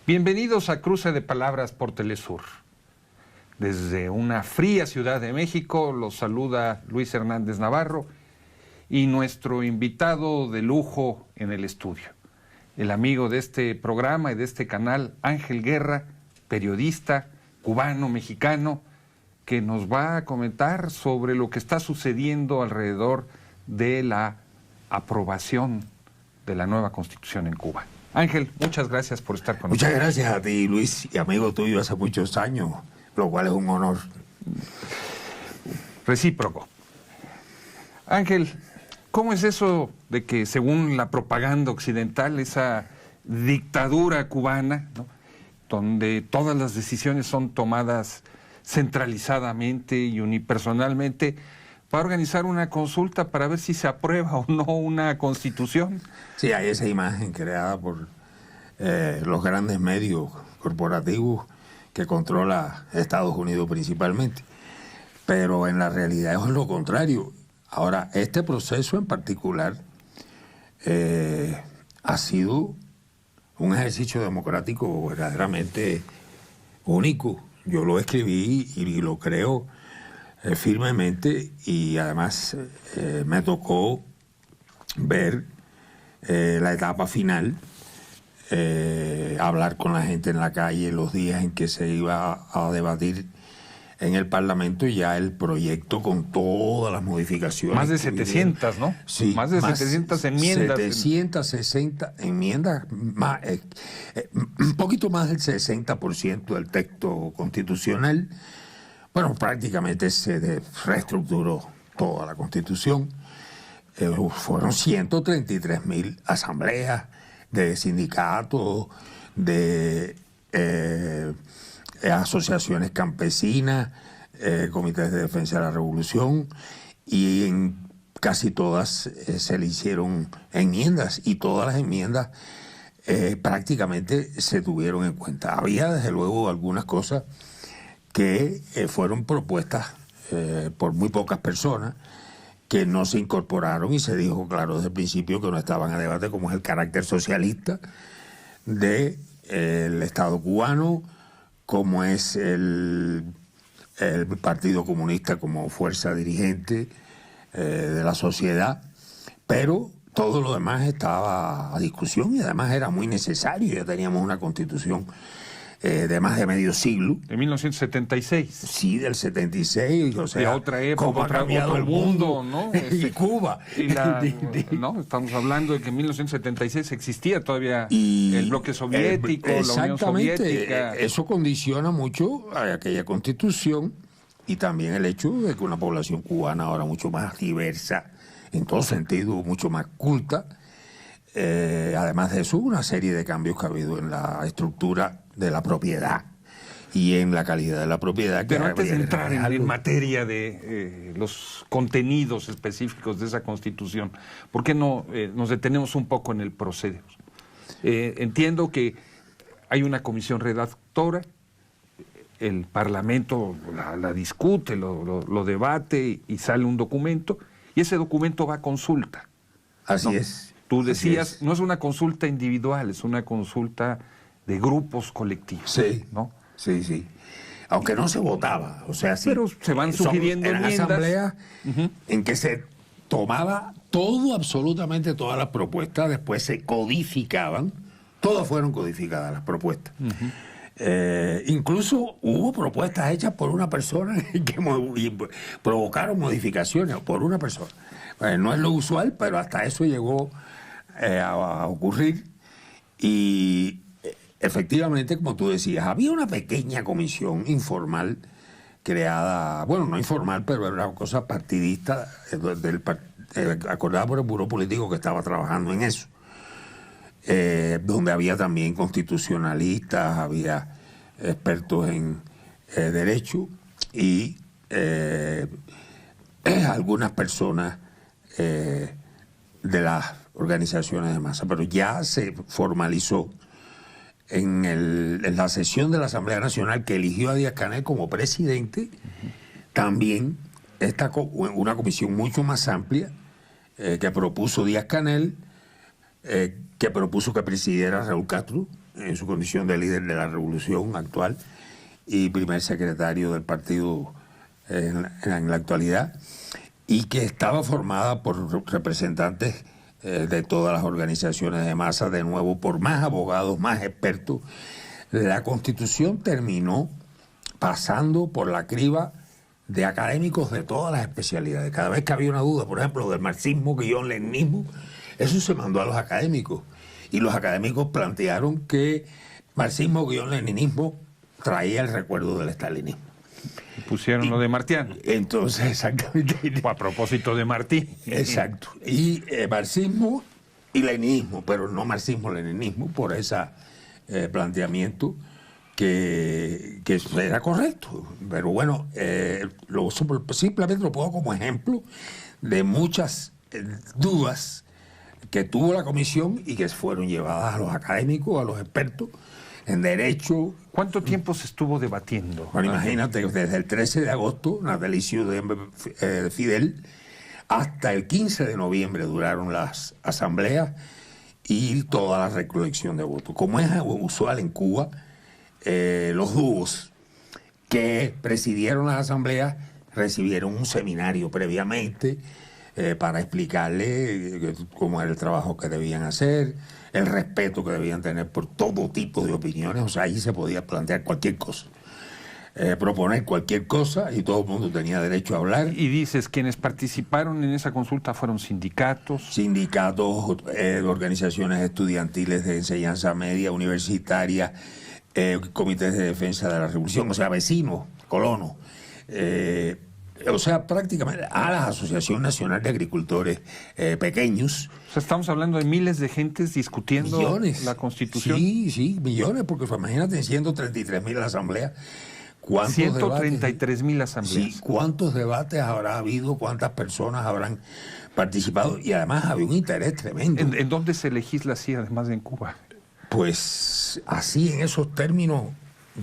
Bienvenidos a Cruce de Palabras por Telesur. Desde una fría Ciudad de México los saluda Luis Hernández Navarro y nuestro invitado de lujo en el estudio, el amigo de este programa y de este canal, Ángel Guerra, periodista cubano-mexicano, que nos va a comentar sobre lo que está sucediendo alrededor de la aprobación de la nueva Constitución en Cuba. Ángel, muchas gracias por estar con nosotros. Muchas gracias a ti, Luis, y amigo tuyo hace muchos años, lo cual es un honor. Recíproco. Ángel, ¿cómo es eso de que, según la propaganda occidental, esa dictadura cubana, ¿no?, donde todas las decisiones son tomadas centralizadamente y unipersonalmente, va a organizar una consulta para ver si se aprueba o no una constitución? Sí, hay esa imagen creada por los grandes medios corporativos que controla Estados Unidos principalmente. Pero en la realidad es lo contrario. Ahora, este proceso en particular ha sido un ejercicio democrático verdaderamente único. Yo lo escribí y lo creo firmemente, y además me tocó ver la etapa final, hablar con la gente en la calle los días en que se iba a debatir en el Parlamento ya el proyecto con todas las modificaciones. Más de 700, ¿no? Sí. Más de 700 enmiendas. 760 enmiendas, un poquito más del 60% del texto constitucional. Bueno, prácticamente se reestructuró toda la Constitución. Fueron 133,000 asambleas de sindicatos, de asociaciones campesinas, comités de defensa de la revolución, y en casi todas se le hicieron enmiendas, y todas las enmiendas prácticamente se tuvieron en cuenta. Había desde luego algunas cosas que fueron propuestas por muy pocas personas, que no se incorporaron, y se dijo claro desde el principio que no estaban a debate, como es el carácter socialista del Estado cubano, como es el Partido Comunista como fuerza dirigente de la sociedad. Pero todo lo demás estaba a discusión, y además era muy necesario. Ya teníamos una Constitución de más de medio siglo. De 1976. Sí, del 76. O sea, de otra época, otro mundo, ¿no? Y Cuba. ¿No? Estamos hablando de que en 1976 existía todavía el bloque soviético, la Unión Soviética. Eso condiciona mucho a aquella Constitución, y también el hecho de que una población cubana ahora mucho más diversa, en todo sentido, mucho más culta. Además de eso, una serie de cambios que ha habido en la estructura de la propiedad y en la calidad de la propiedad. Pero antes de entrar en materia de los contenidos específicos de esa Constitución, ¿por qué no nos detenemos un poco en el proceder? Entiendo que hay una comisión redactora, el Parlamento la discute, lo debate, y sale un documento, y ese documento va a consulta. Así es. Tú decías, no es una consulta individual, es una consulta de grupos colectivos. Sí, ¿no? Sí. Aunque no se votaba, o sea, sí. Pero se van sugiriendo enmiendas. Asambleas en que se tomaba todo, absolutamente todas las propuestas, después se codificaban, todas fueron codificadas las propuestas. Incluso hubo propuestas hechas por una persona que provocaron modificaciones por una persona. No es lo usual, pero hasta eso llegó a ocurrir. Y efectivamente, como tú decías, había una pequeña comisión informal creada, bueno, no informal, pero era una cosa partidista, acordada por el Buró Político, que estaba trabajando en eso, donde había también constitucionalistas, había expertos en derecho, y algunas personas de las organizaciones de masa. Pero ya se formalizó en la sesión de la Asamblea Nacional, que eligió a Díaz-Canel como presidente, también una comisión mucho más amplia que propuso Díaz-Canel, que propuso que presidiera Raúl Castro, en su condición de líder de la revolución actual y primer secretario del partido en la actualidad, y que estaba formada por representantes de todas las organizaciones de masa, de nuevo, por más abogados, más expertos. La Constitución terminó pasando por la criba de académicos de todas las especialidades. Cada vez que había una duda, por ejemplo, del marxismo-leninismo, eso se mandó a los académicos. Y los académicos plantearon que marxismo-leninismo traía el recuerdo del estalinismo. Pusieron lo de Martián. Entonces, exactamente. O a propósito de Martí. Exacto. Y marxismo y leninismo, pero no marxismo-leninismo, por ese planteamiento que era correcto. Pero bueno, simplemente lo pongo como ejemplo de muchas dudas que tuvo la comisión y que fueron llevadas a los académicos, a los expertos en derecho. ¿Cuánto tiempo se estuvo debatiendo? Bueno, imagínate, desde el 13 de agosto, natalicio de Fidel, hasta el 15 de noviembre duraron las asambleas y toda la recolección de votos. Como es usual en Cuba, los dúos que presidieron las asambleas recibieron un seminario previamente para explicarle cómo era el trabajo que debían hacer, el respeto que debían tener por todo tipo de opiniones. O sea, ahí se podía plantear cualquier cosa, proponer cualquier cosa, y todo el mundo tenía derecho a hablar. Y dices, quienes participaron en esa consulta fueron sindicatos. Sindicatos, organizaciones estudiantiles de enseñanza media, universitaria, comités de defensa de la revolución, o sea, vecinos, colonos, o sea, prácticamente a la Asociación Nacional de Agricultores Pequeños. O sea, estamos hablando de miles de gentes discutiendo millones. La Constitución. Sí, millones, porque imagínate, 133.000 asambleas. 133.000 asambleas. Sí, ¿cuántos debates habrá habido? ¿Cuántas personas habrán participado? Y además había un interés tremendo. ¿En dónde se legisla así, además de en Cuba? Pues así, en esos términos,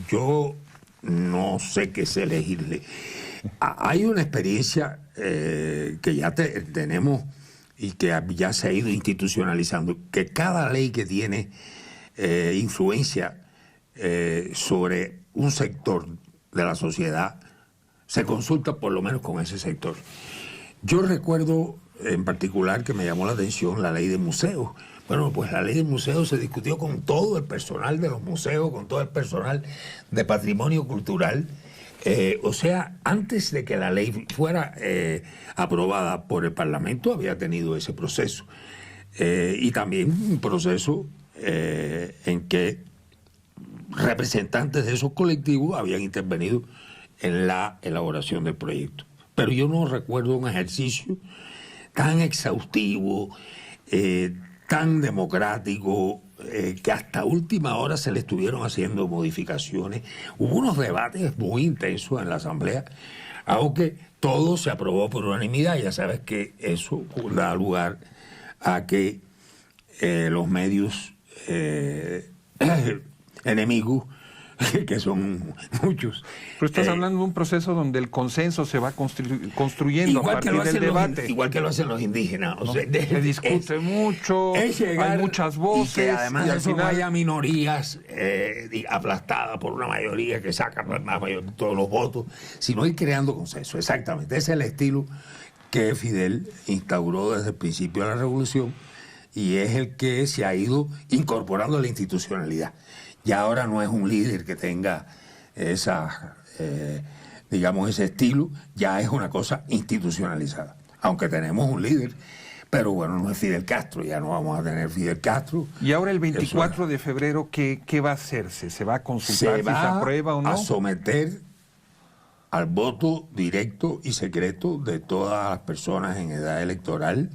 yo no sé qué se elegirle. Hay una experiencia que ya tenemos y que ya se ha ido institucionalizando, que cada ley que tiene influencia sobre un sector de la sociedad se consulta por lo menos con ese sector. Yo recuerdo en particular que me llamó la atención la ley de museos. Bueno, pues la ley de museos se discutió con todo el personal de los museos, con todo el personal de patrimonio cultural. O sea, antes de que la ley fuera aprobada por el Parlamento, había tenido ese proceso. Y también un proceso en que representantes de esos colectivos habían intervenido en la elaboración del proyecto. Pero yo no recuerdo un ejercicio tan exhaustivo, tan democrático, que hasta última hora se le estuvieron haciendo modificaciones. Hubo unos debates muy intensos en la Asamblea, aunque todo se aprobó por unanimidad. Ya sabes que eso da lugar a que los medios enemigos, que son muchos. Pero estás hablando de un proceso donde el consenso se va construyendo a partir del debate. Igual que lo hacen los indígenas. O sea, se discute mucho, hay muchas voces. Y que además y al final haya minorías aplastadas por una mayoría que saca todos los votos, sino ir creando consenso. Exactamente. Ese es el estilo que Fidel instauró desde el principio de la revolución y es el que se ha ido incorporando a la institucionalidad. Y ahora no es un líder que tenga digamos, ese estilo, ya es una cosa institucionalizada. Aunque tenemos un líder, pero bueno, no es Fidel Castro, ya no vamos a tener Fidel Castro. Y ahora el 24 de febrero, ¿qué va a hacerse? ¿Se va a consultar si se aprueba o no? Se va a someter al voto directo y secreto de todas las personas en edad electoral.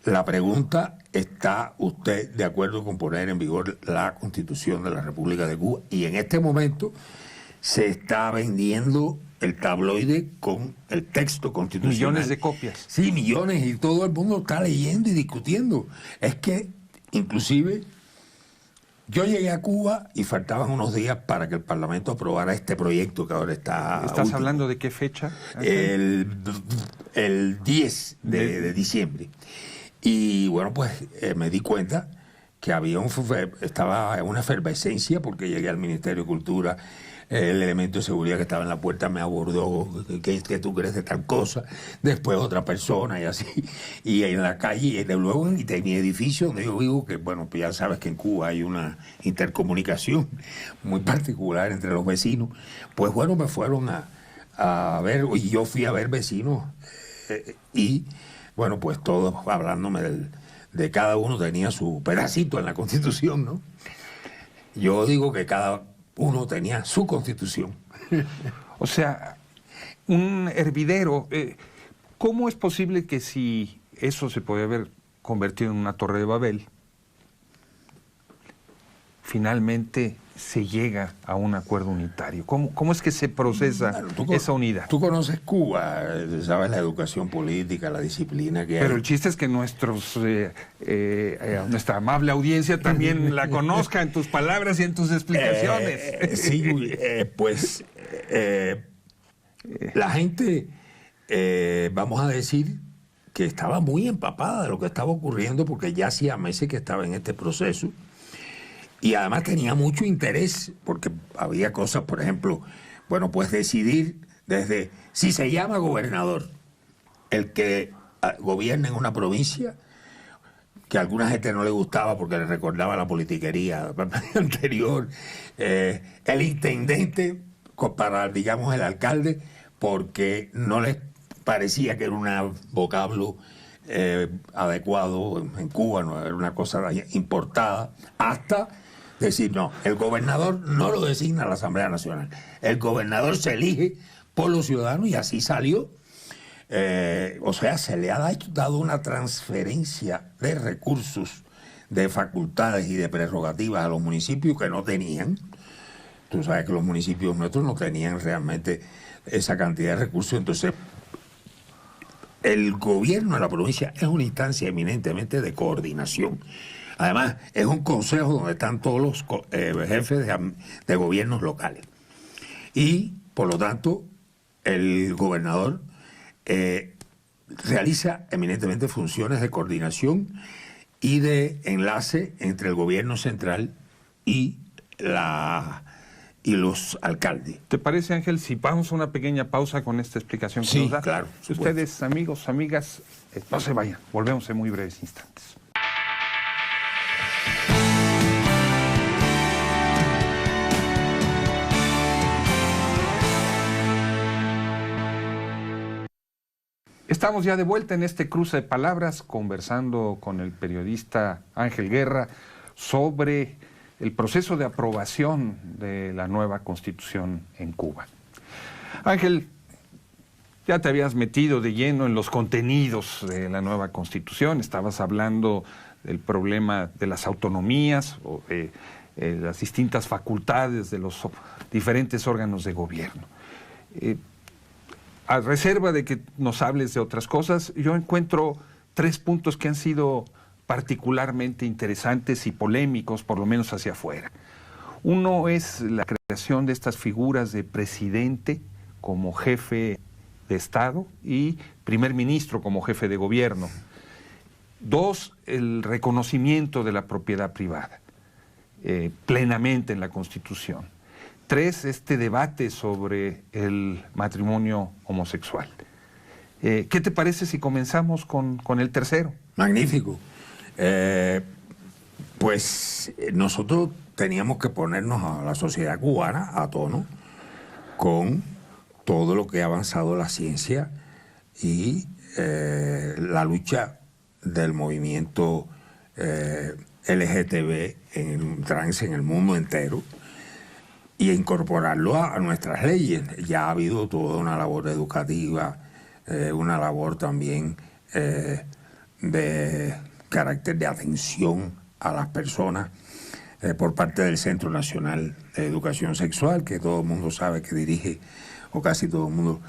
La pregunta: ¿está usted de acuerdo con poner en vigor la Constitución de la República de Cuba? Y en este momento se está vendiendo el tabloide con el texto constitucional. Millones de copias. Sí, millones, y todo el mundo está leyendo y discutiendo. Es que, inclusive, yo llegué a Cuba y faltaban unos días para que el Parlamento aprobara este proyecto que ahora está... ¿Estás hablando de qué fecha? El 10 de diciembre. Y bueno, pues me di cuenta que estaba una efervescencia porque llegué al Ministerio de Cultura. El elemento de seguridad que estaba en la puerta me abordó, ¿qué tú crees de tal cosa? Después otra persona y así. Y en la calle, y luego en mi edificio donde yo vivo, que bueno, pues ya sabes que en Cuba hay una intercomunicación muy particular entre los vecinos, pues bueno, me fueron a ver, y yo fui a ver vecinos, y bueno, pues todos hablándome de cada uno tenía su pedacito en la Constitución, ¿no? Yo digo que cada uno tenía su Constitución. O sea, un hervidero. ¿Cómo es posible que si eso se podía haber convertido en una torre de Babel, finalmente se llega a un acuerdo unitario? ¿Cómo es que se procesa esa unidad? Tú conoces Cuba, sabes la educación política, la disciplina que hay. Pero el chiste es que nuestra amable audiencia también la conozca en tus palabras y en tus explicaciones. Sí, pues la gente, vamos a decir, que estaba muy empapada de lo que estaba ocurriendo porque ya hacía meses que estaba en este proceso. Y además tenía mucho interés, porque había cosas, por ejemplo, bueno, pues decidir desde si se llama gobernador el que gobierna en una provincia, que a alguna gente no le gustaba porque le recordaba la politiquería anterior, el intendente para, digamos, el alcalde, porque no les parecía que era un vocablo adecuado en Cuba, no era una cosa importada, hasta decir, no, el gobernador no lo designa la Asamblea Nacional, el gobernador se elige por los ciudadanos y así salió. O sea, se le ha dado una transferencia de recursos, de facultades y de prerrogativas a los municipios que no tenían. Tú sabes que los municipios nuestros no tenían realmente esa cantidad de recursos, entonces el gobierno de la provincia es una instancia eminentemente de coordinación. Además, es un consejo donde están todos los jefes de gobiernos locales. Y, por lo tanto, el gobernador realiza eminentemente funciones de coordinación y de enlace entre el gobierno central y los alcaldes. ¿Te parece, Ángel, si vamos a una pequeña pausa con esta explicación que sí, nos da? Claro. Ustedes, amigos, amigas, no se vayan. Volvemos en muy breves instantes. Estamos ya de vuelta en este cruce de palabras, conversando con el periodista Ángel Guerra sobre el proceso de aprobación de la nueva Constitución en Cuba. Ángel, ya te habías metido de lleno en los contenidos de la nueva Constitución, estabas hablando del problema de las autonomías, o de las distintas facultades de los diferentes órganos de gobierno. A reserva de que nos hables de otras cosas, yo encuentro 3 puntos que han sido particularmente interesantes y polémicos, por lo menos hacia afuera. Uno es la creación de estas figuras de presidente como jefe de Estado y primer ministro como jefe de gobierno. 2, el reconocimiento de la propiedad privada, plenamente en la Constitución. 3, este debate sobre el matrimonio homosexual. ¿Qué te parece si comenzamos con el tercero? Magnífico. Pues nosotros teníamos que ponernos a la sociedad cubana a tono con todo lo que ha avanzado la ciencia y la lucha del movimiento LGTB en el mundo entero, y incorporarlo a nuestras leyes. Ya ha habido toda una labor educativa, una labor también de carácter de atención a las personas por parte del Centro Nacional de Educación Sexual, que todo el mundo sabe que dirige, o casi todo el mundo,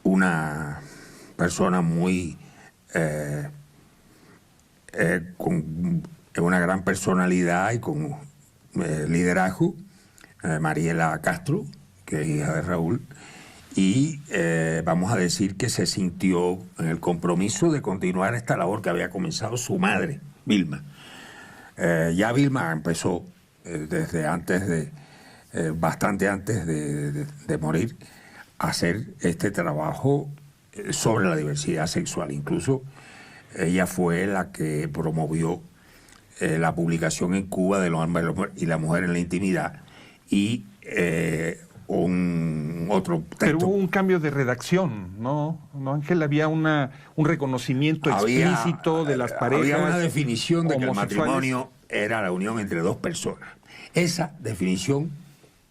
una persona muy con una gran personalidad y con liderazgo, Mariela Castro, que es hija de Raúl, y vamos a decir que se sintió en el compromiso de continuar esta labor que había comenzado su madre, Vilma. Ya Vilma empezó desde antes bastante antes de morir, a hacer este trabajo sobre la diversidad sexual. Incluso ella fue la que promovió la publicación en Cuba de Los hombres y la mujer en la intimidad, y un otro texto. Pero hubo un cambio de redacción, ¿no, Ángel? Había un reconocimiento explícito de las parejas. Había una definición de que el matrimonio era la unión entre dos personas. Esa definición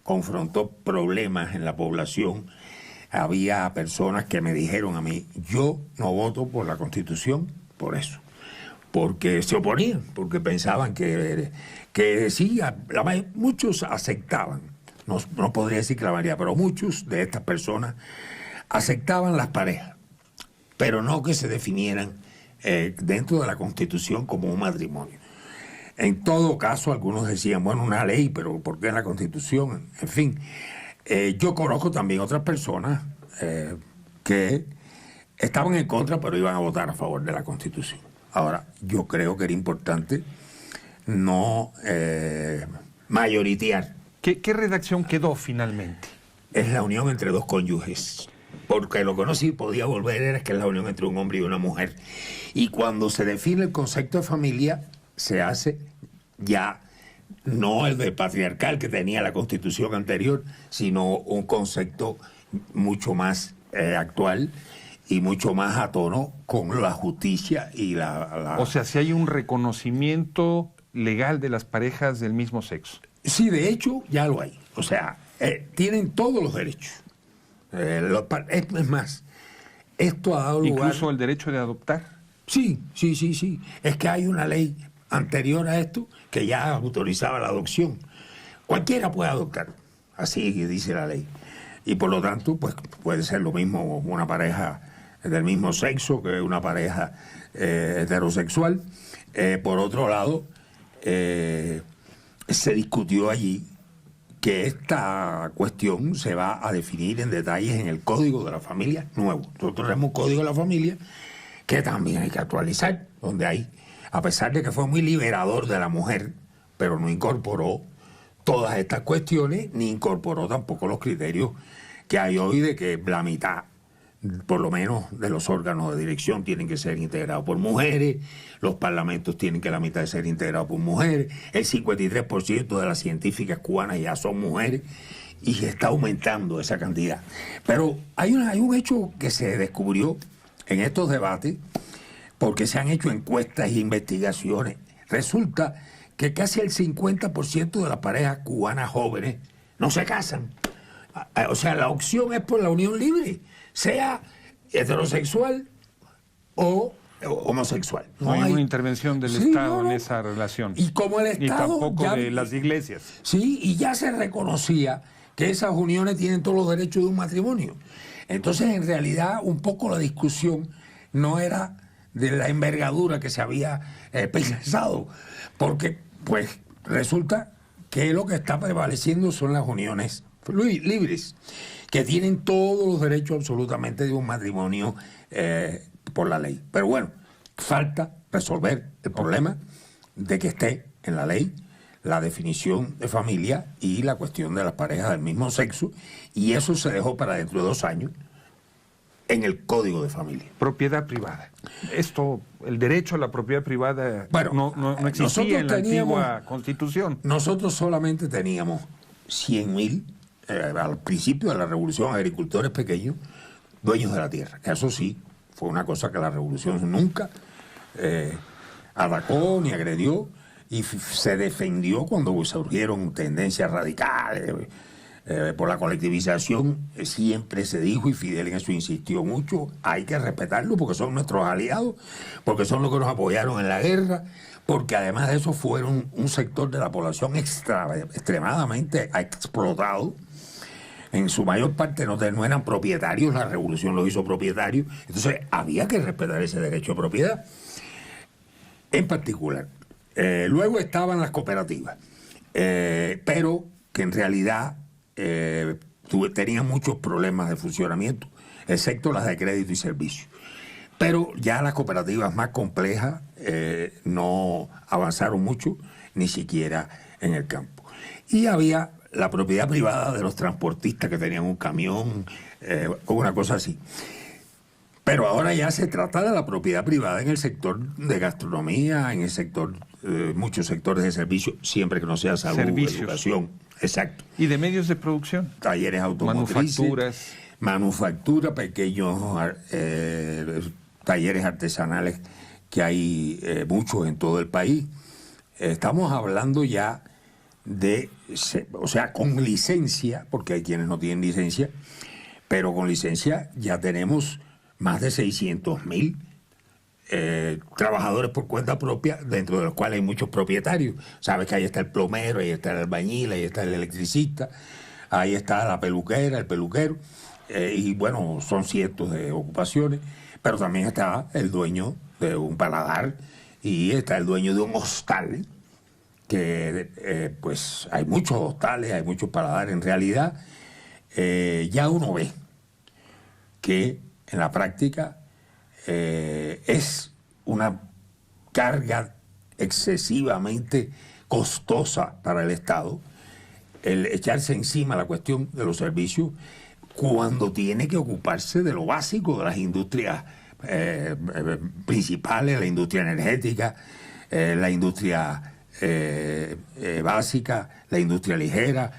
confrontó problemas en la población. Había personas que me dijeron a mí: yo no voto por la Constitución por eso, porque se oponían, porque pensaban que sí, muchos aceptaban, no podría decir que la mayoría, pero muchos de estas personas aceptaban las parejas, pero no que se definieran dentro de la Constitución como un matrimonio. En todo caso, algunos decían, bueno, una ley, pero ¿por qué la Constitución? En fin, yo conozco también otras personas que estaban en contra, pero iban a votar a favor de la Constitución. Ahora, yo creo que era importante no mayoritear. ¿Qué redacción quedó finalmente? Es la unión entre dos cónyuges. Porque lo que no sí podía volver era que es la unión entre un hombre y una mujer. Y cuando se define el concepto de familia, se hace ya no el del patriarcal que tenía la Constitución anterior, sino un concepto mucho más actual y mucho más a tono con la justicia y la... O sea, si hay un reconocimiento legal de las parejas del mismo sexo. Sí, de hecho, ya lo hay. O sea, tienen todos los derechos. Es más, esto ha dado lugar... ¿Incluso el derecho de adoptar? Sí. Es que hay una ley anterior a esto que ya autorizaba la adopción. Cualquiera puede adoptar, así dice la ley. Y por lo tanto, pues puede ser lo mismo una pareja del mismo sexo que una pareja heterosexual. Por otro lado, se discutió allí que esta cuestión se va a definir en detalles en el Código de la Familia nuevo. Nosotros tenemos un Código de la Familia que también hay que actualizar, donde hay, a pesar de que fue muy liberador de la mujer, pero no incorporó todas estas cuestiones, ni incorporó tampoco los criterios que hay hoy de que la mitad, por lo menos, de los órganos de dirección tienen que ser integrados por mujeres, los parlamentos tienen que la mitad de ser integrados por mujeres, el 53% de las científicas cubanas ya son mujeres, y se está aumentando esa cantidad. Pero hay un hecho que se descubrió en estos debates, porque se han hecho encuestas e investigaciones. Resulta que casi el 50% de las parejas cubanas jóvenes no se casan. O sea, la opción es por la unión libre, sea heterosexual o homosexual. No hay una intervención del Estado en esa relación. Y como el Estado... Ni tampoco de las iglesias. Sí, y ya se reconocía que esas uniones tienen todos los derechos de un matrimonio. Entonces, en realidad, un poco la discusión no era de la envergadura que se había pensado, porque pues resulta que lo que está prevaleciendo son las uniones libres, que tienen todos los derechos absolutamente de un matrimonio por la ley. Pero bueno, falta resolver el problema de que esté en la ley la definición de familia y la cuestión de las parejas del mismo sexo, y eso se dejó para dentro de 2 años en el Código de Familia. Propiedad privada. Esto, el derecho a la propiedad privada, bueno, no existía en la antigua Constitución. Nosotros solamente teníamos 100.000, al principio de la Revolución, agricultores pequeños, dueños de la tierra. Eso sí, fue una cosa que la Revolución nunca atacó ni agredió, y se defendió cuando surgieron tendencias radicales por la colectivización. Siempre se dijo, y Fidel en eso insistió mucho, hay que respetarlo porque son nuestros aliados, porque son los que nos apoyaron en la guerra, porque además de eso fueron un sector de la población extremadamente explotado. En su mayor parte no eran propietarios, la revolución los hizo propietarios, entonces había que respetar ese derecho de propiedad en particular. Luego estaban las cooperativas, pero que en realidad tenían muchos problemas de funcionamiento, excepto las de crédito y servicio. Pero ya las cooperativas más complejas no avanzaron mucho, ni siquiera en el campo. Y había la propiedad privada de los transportistas que tenían un camión, o una cosa así. Pero ahora ya se trata de la propiedad privada en el sector de gastronomía, en el sector, muchos sectores de servicio, siempre que no sea salud, servicios, educación. Exacto. Y de medios de producción. Talleres automotrices. Manufacturas. Manufactura, pequeños talleres artesanales que hay muchos en todo el país. Estamos hablando ya de, o sea, con licencia, porque hay quienes no tienen licencia, pero con licencia ya tenemos más de 600.000 trabajadores por cuenta propia, dentro de los cuales hay muchos propietarios. Sabes que ahí está el plomero, ahí está el albañil, ahí está el electricista, ahí está la peluquera, el peluquero, y bueno, son cientos de ocupaciones, pero también está el dueño de un paladar y está el dueño de un hostal, que pues hay muchos hostales, hay muchos paladares. En realidad, ya uno ve que en la práctica es una carga excesivamente costosa para el Estado el echarse encima la cuestión de los servicios cuando tiene que ocuparse de lo básico de las industrias principales, la industria energética, la industria básica, la industria ligera,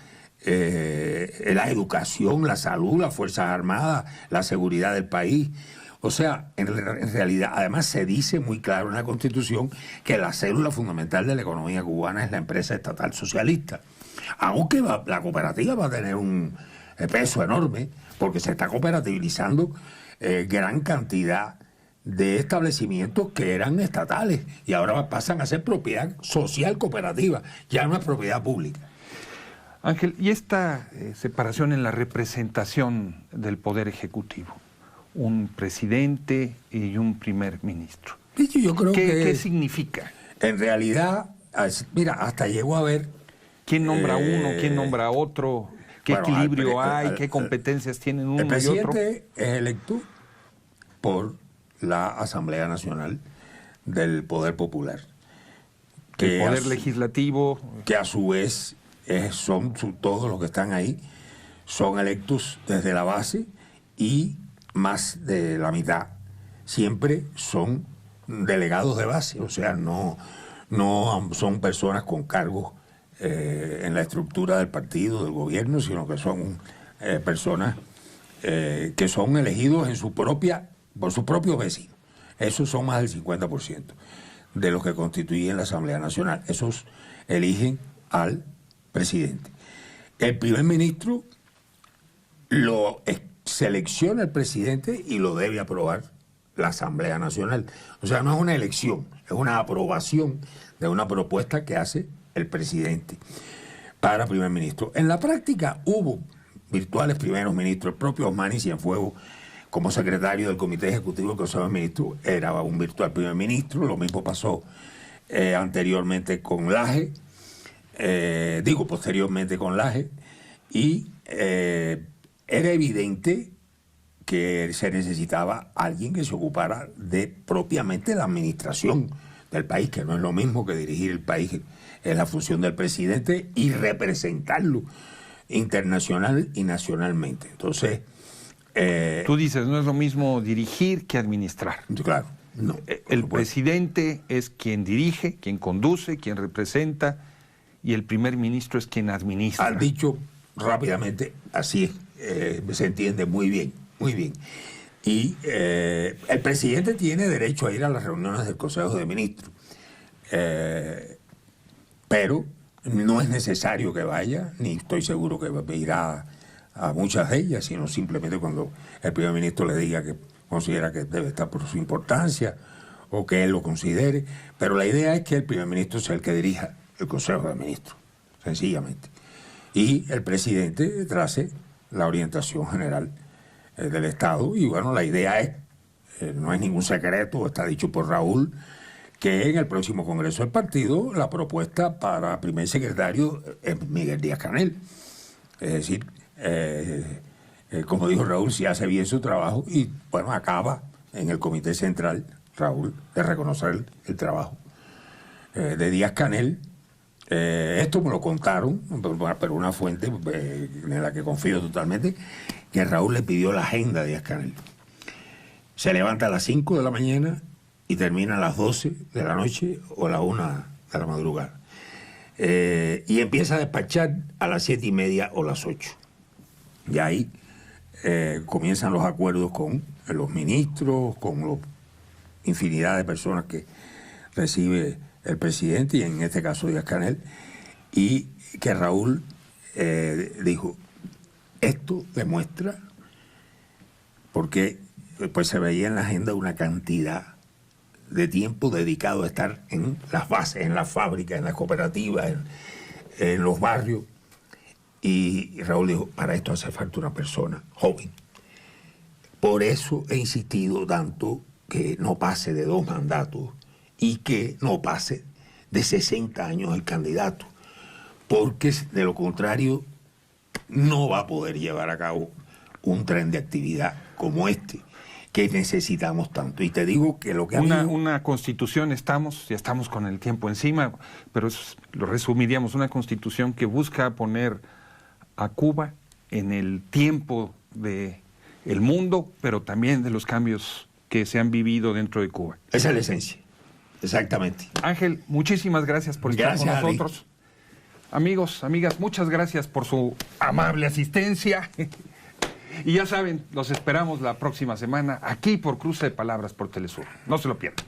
la educación, la salud, las Fuerzas Armadas, la seguridad del país. O sea, en realidad, además se dice muy claro en la Constitución que la célula fundamental de la economía cubana es la empresa estatal socialista. Aunque la cooperativa va a tener un peso enorme, porque se está cooperativizando gran cantidad de establecimientos que eran estatales y ahora pasan a ser propiedad social cooperativa, ya no es propiedad pública. Ángel, ¿y esta separación en la representación del Poder Ejecutivo? Un presidente y un primer ministro. Yo creo ¿Qué significa? En realidad, mira, hasta llegó a ver... ¿Quién nombra uno? ¿Quién nombra otro? ¿Qué equilibrio hay? ¿Qué competencias tienen uno y otro? El presidente es electo por la Asamblea Nacional del Poder Popular. El Poder Legislativo. Que a su vez son todos los que están ahí, son electos desde la base y más de la mitad siempre son delegados de base, o sea, no son personas con cargos en la estructura del partido, del gobierno, sino que son personas que son elegidos por sus propios vecinos. Esos son más del 50% de los que constituyen la Asamblea Nacional. Esos eligen al presidente. El primer ministro lo selecciona el presidente y lo debe aprobar la Asamblea Nacional. O sea, no es una elección, es una aprobación de una propuesta que hace el presidente para primer ministro. En la práctica hubo virtuales primeros ministros. El propio Osmani Cienfuegos, como secretario del Comité Ejecutivo del Consejo de Ministros, era un virtual primer ministro. Lo mismo pasó anteriormente con Laje, posteriormente con Laje, y era evidente que se necesitaba alguien que se ocupara de propiamente la administración del país, que no es lo mismo que dirigir el país, es la función del presidente y representarlo internacional y nacionalmente. Entonces... tú dices, no es lo mismo dirigir que administrar. Claro, no. El presidente es quien dirige, quien conduce, quien representa, y el primer ministro es quien administra. Has dicho rápidamente, así es, se entiende muy bien, muy bien. Y el presidente tiene derecho a ir a las reuniones del Consejo de Ministros, pero no es necesario que vaya, ni estoy seguro que irá a muchas de ellas, sino simplemente cuando el primer ministro le diga que considera que debe estar por su importancia o que él lo considere. Pero la idea es que el primer ministro sea el que dirija el Consejo de Ministros, sencillamente. Y el presidente trace la orientación general del Estado. Y bueno, la idea es, no es ningún secreto, está dicho por Raúl, que en el próximo Congreso del Partido la propuesta para primer secretario es Miguel Díaz-Canel. Es decir, como dijo Raúl, si hace bien su trabajo, y bueno, acaba en el Comité Central, Raúl, de reconocer el trabajo de Díaz-Canel. Esto me lo contaron, pero una fuente en la que confío totalmente, que Raúl le pidió la agenda a Díaz-Canel. Se levanta a las 5 de la mañana y termina a las 12 de la noche o a la 1 de la madrugada. Y empieza a despachar a las 7:30 o las 8. Y ahí comienzan los acuerdos con los ministros, con la infinidad de personas que recibe el presidente, y en este caso Díaz-Canel, y que Raúl dijo, esto demuestra, porque después se veía en la agenda una cantidad de tiempo dedicado a estar en las bases, en las fábricas, en las cooperativas, en los barrios, y Raúl dijo, para esto hace falta una persona joven. Por eso he insistido tanto que no pase de 2 mandatos y que no pase de 60 años el candidato, porque de lo contrario no va a poder llevar a cabo un tren de actividad como este que necesitamos tanto. Y te digo que lo que una constitución, ya estamos con el tiempo encima, pero lo resumiríamos, una constitución que busca poner a Cuba en el tiempo del mundo, pero también de los cambios que se han vivido dentro de Cuba. Esa es la esencia. Exactamente. Ángel, muchísimas gracias por estar con nosotros. Amigos, amigas, muchas gracias por su amable asistencia. Y ya saben, los esperamos la próxima semana aquí por Cruce de Palabras por Telesur. No se lo pierdan.